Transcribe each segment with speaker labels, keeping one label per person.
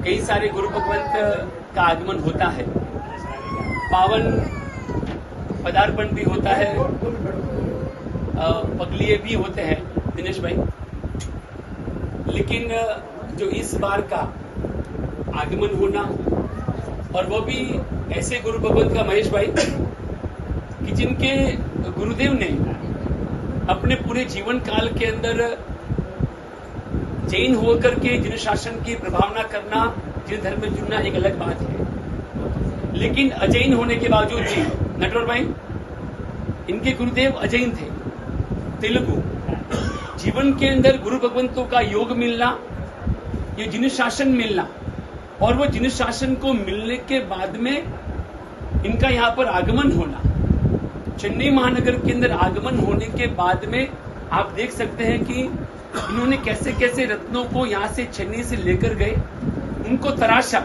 Speaker 1: कई सारे गुरु भगवंत का आगमन होता है, पावन पदार्पण भी होता है, पगलिए भी होते हैं दिनेश भाई। लेकिन जो इस बार का आगमन होना, और वो भी ऐसे गुरु भगवंत का महेश भाई कि जिनके गुरुदेव ने अपने पूरे जीवन काल के अंदर जैन होकर के जिन शासन की प्रभावना करना, जिन धर्म में जुड़ना एक अलग बात है, लेकिन अजैन होने के बावजूद भी नटवर भाई इनके गुरुदेव अजैन थे, तेलुगु। जीवन के अंदर गुरु भगवंतों का योग मिलना, ये जिन शासन मिलना, और वो जिन शासन को मिलने के बाद में इनका यहाँ पर आगमन होना, चेन्नई महानगर के अंदर आगमन होने के बाद में आप देख सकते हैं कि इन्होंने कैसे कैसे रत्नों को यहाँ से चेन्नई से लेकर गए, उनको तराशा।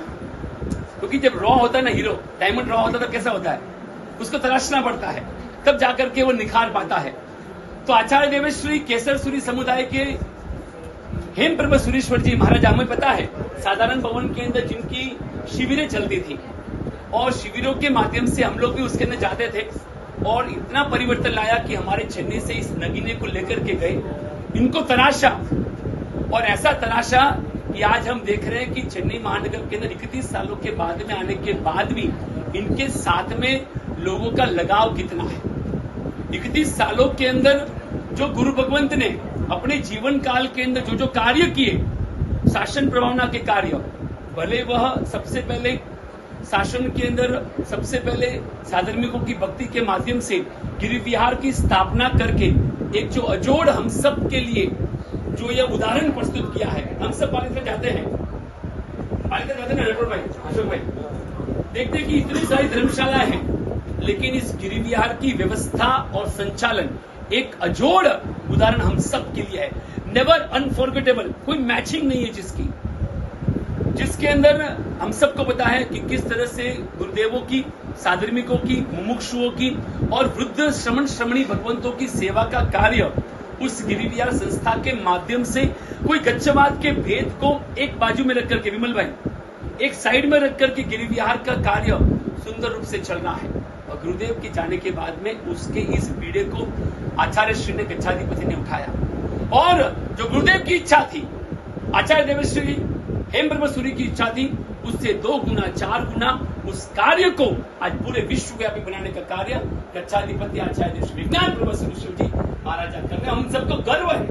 Speaker 1: क्योंकि जब रॉ होता है ना हीरो, डायमंड रॉ होता है तो कैसा होता है, उसको तराशना पड़ता है, तब जाकर के वो निखार पाता है। तो आचार्य देवेश्वरी केसर सूरी समुदाय के हेम प्रभु सुरेश्वर जी महाराज, हमें पता है साधारण भवन के अंदर जिनकी शिविरें चलती थी, और शिविरों के माध्यम से हम लोग भी उसके अंदर जाते थे, और इतना परिवर्तन लाया कि हमारे चेन्नई से इस नगीने को लेकर के गए, इनको तराशा, और ऐसा तराशा कि आज हम देख रहे हैं कि चेन्नई महानगर के अंदर 31 सालों के बाद में आने के बाद भी इनके साथ में लोगों का लगाव कितना है। 31 सालों के अंदर जो गुरु भगवंत ने अपने जीवन काल के अंदर जो जो कार्य किए, शासन प्रभावना के कार्य, भले वह सबसे पहले शासन के अंदर सबसे पहले साधर्मिकों की भक्ति के माध्यम से गिरि विहार की स्थापना करके एक जो अजोड़ हम सब के लिए जो यह उदाहरण प्रस्तुत किया है। हम सब पालिका जाते हैं ना नटवर भाई, अशोक भाई, देखते हैं कि इतनी सारी धर्मशालाएं हैं, लेकिन इस गिरि विहार की व्यवस्था और संचालन एक अजोड़ उदाहरण हम सब के लिए है। नेवर अनफॉरगेटेबल, कोई मैचिंग नहीं है जिसके अंदर हम सबको पता है कि किस तरह से गुरुदेवों की, साधर्मिकों की, मुमुक्षुओं की और वृद्ध श्रमण श्रमणी भगवंतों की सेवा का कार्य उस गिरि विहार संस्था के माध्यम से कोई गच्छवाद के भेद को एक बाजू में रख करके, विमल भाई एक साइड में रख करके गुरु विहार का कार्य सुंदर रूप से चल रहा है। और गुरुदेव के जाने के बाद में उसके इस बीड़े को आचार्य श्री ने, गच्छाधिपति ने उठाया, और जो गुरुदेव की इच्छा थी, आचार्य देवेश्वरी हेम ब्रह्मसूरी की इच्छा थी, उससे 2 गुना 4 गुना उस कार्य को आज पूरे विश्वव्यापी बनाने का कार्य गच्छाधिपति आचार्य देवेश्वरी विज्ञान ब्रह्मसूरी जी महाराज कर रहे हैं। हम सबको गर्व है,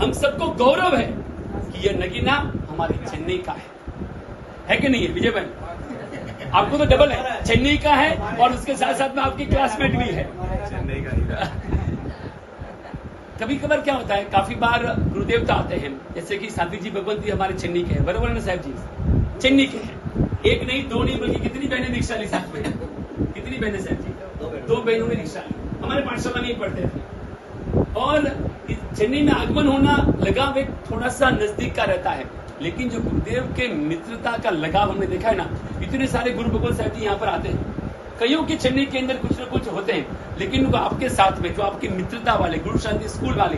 Speaker 1: हम सबको गौरव है कि यह नगीना हमारे चेन्नई का है कि नहीं है विजय भाई? आपको तो डबल है, चेन्नई का है और उसके साथ साथ में आपकी क्लासमेट भी है चेन्नई का। कभी कभार क्या होता है, काफी बार गुरुदेव तो आते हैं, जैसे कि साथी जी भगवंत जी हमारे चेन्नई के हैं, बराबर है ना साहब जी, चेन्नई के हैं। एक नहीं, 2 नहीं, बल्कि कितनी बहनें दीक्षा ली साथ में? कितनी बहनें साहब जी? 2 बहनों ने दीक्षा ली, हमारे पाठशाला में ही पढ़ते थे। और चेन्नई में आगमन होना, लगाव एक थोड़ा सा नजदीक का रहता है, लेकिन जो गुरुदेव के मित्रता का लगाव हमने देखा है ना, इतने सारे गुरु भगवत साहब जी यहाँ पर आते हैं, कईयों के चेन्नई के अंदर कुछ न कुछ होते हैं, लेकिन वो आपके साथ में जो आपकी मित्रता वाले, गुरु शांति स्कूल वाले,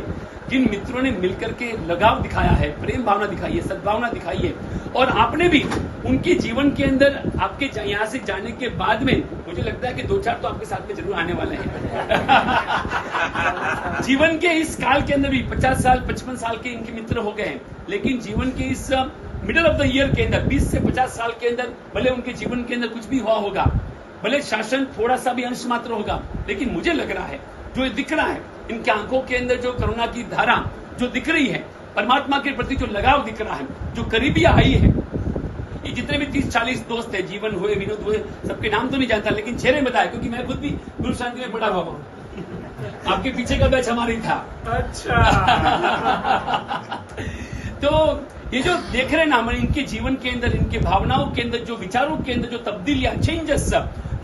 Speaker 1: जिन मित्रों ने मिलकर के लगाव दिखाया है, प्रेम भावना दिखाई है, सद्भावना दिखाई है, और आपने भी उनके जीवन के अंदर आपके यहाँ से जाने के बाद में मुझे लगता है कि 2-4 तो आपके साथ में जरूर आने वाले हैं। जीवन के इस काल के अंदर भी 50 साल 55 साल के इनके मित्र हो गए हैं, लेकिन जीवन के इस मिडल ऑफ द ईयर के अंदर 20 से 50 साल के अंदर भले उनके जीवन के अंदर कुछ भी हुआ होगा, भले शासन थोड़ा सा भी अंश मात्र होगा, लेकिन मुझे लग रहा है जो दिख रहा है इनके आंखों के अंदर, जो करुणा की धारा जो दिख रही है, परमात्मा के प्रति जो लगाव दिख रहा है, जो करीबियां आई है, ये जितने भी 30-40 दोस्त है, जीवन हुए, विनोद हुए, सबके नाम तो नहीं जानता, लेकिन चेहरे बताया, क्योंकि मैं खुद भी गुरु शांति में पढ़ा हुआ हूँ। आपके पीछे का बैच हमारी था। अच्छा। तो ये जो देख रहे हैं ना, हमारे इनके जीवन के अंदर, इनके भावनाओं के अंदर, जो विचारों के अंदर जो तब्दीलियां, चेंजेस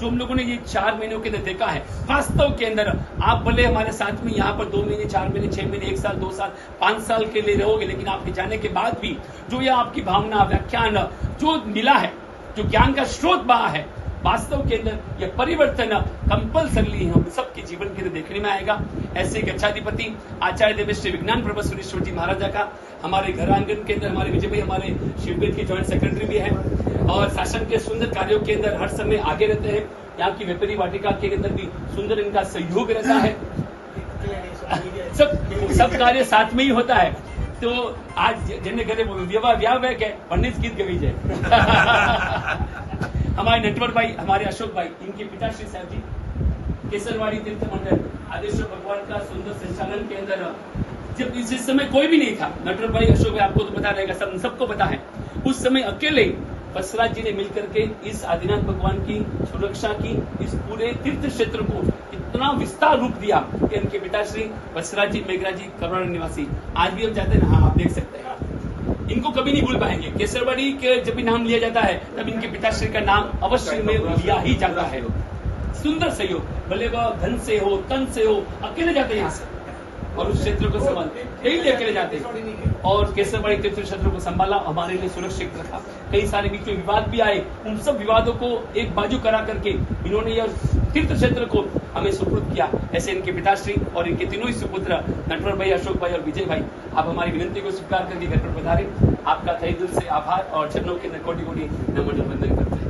Speaker 1: जो हम लोगों ने ये 4 महीनों के अंदर देखा है, वास्तव के अंदर आप भले हमारे साथ में यहाँ पर 2 महीने, 4 महीने, 6 महीने, 1 साल, 2 साल, 5 साल के लिए रहोगे, लेकिन आपके जाने के बाद भी जो यह आपकी भावना, व्याख्यान जो मिला है, जो ज्ञान का स्रोत बहा है, वास्तव के अंदर यह परिवर्तन कंपल्सरली हम सबके जीवन के अंदर देखने में आएगा। ऐसे एक अच्छाधिपति आचार्य देव श्री विज्ञान प्रभा सुरेश्वर जी महाराजा का हमारे घर आंगन के अंदर हमारे विजय भाई हमारे शिवबीर के ज्वाइंट सेक्रेटरी भी हैं और शासन के सुंदर कार्यों के अंदर हर समय आगे रहते हैं। यहाँ की व्यापारी वाटिका के अंदर भी सुंदर इनका सहयोग रहता है। सब कार्य साथ में ही होता है। तो आज जिन्हें घरे व्याह के पंडित गीत गवी जय हमारे नटवर भाई हमारे अशोक भाई इनके पिताश्री साहब जी केसरवाड़ी तीर्थ मंडल आदेश्वर भगवान का सुंदर संचालन के अंदर जब इस समय कोई भी नहीं था, नटवर भाई अशोक भाई आपको तो पता रहेगा, सबको पता है, उस समय अकेले बसराज जी ने मिलकर के इस आदिनाथ भगवान की सुरक्षा की इस पूरे तीर्थ क्षेत्र को इतना विस्तार रूप दिया कि इनके पिताश्री बसराज जी मेघराज जी करोड़ निवासी आज भी हम चाहते हैं। हाँ, आप देख सकते हैं, इनको कभी नहीं भूल पाएंगे। केसरवाड़ी के जब भी नाम लिया जाता है तब इनके पिताश्री का नाम अवश्य में लिया ही जाता है। सुंदर सहयोग, भले वह धन से हो तन से हो, अकेले जाते हैं यहाँ से और उस क्षेत्र को संभालते डेली अकेले जाते और केसरवाड़ी तीर्थ क्षेत्र को संभाला, हमारे लिए सुरक्षित रखा। कई सारे बीच में विवाद भी आए, उन सब विवादों को एक बाजू करा करके इन्होंने यह तीर्थ क्षेत्र को हमें सुपुर्द किया। ऐसे इनके पिताश्री और इनके तीनों ही सुपुत्र नटवर भाई, अशोक भाई और विजय भाई, आप हमारी विनती को स्वीकार करके घर पर पधारे। आपका तहे दिल से आभार और चरणों के कोटि कोटि नमन वंदन करते हैं।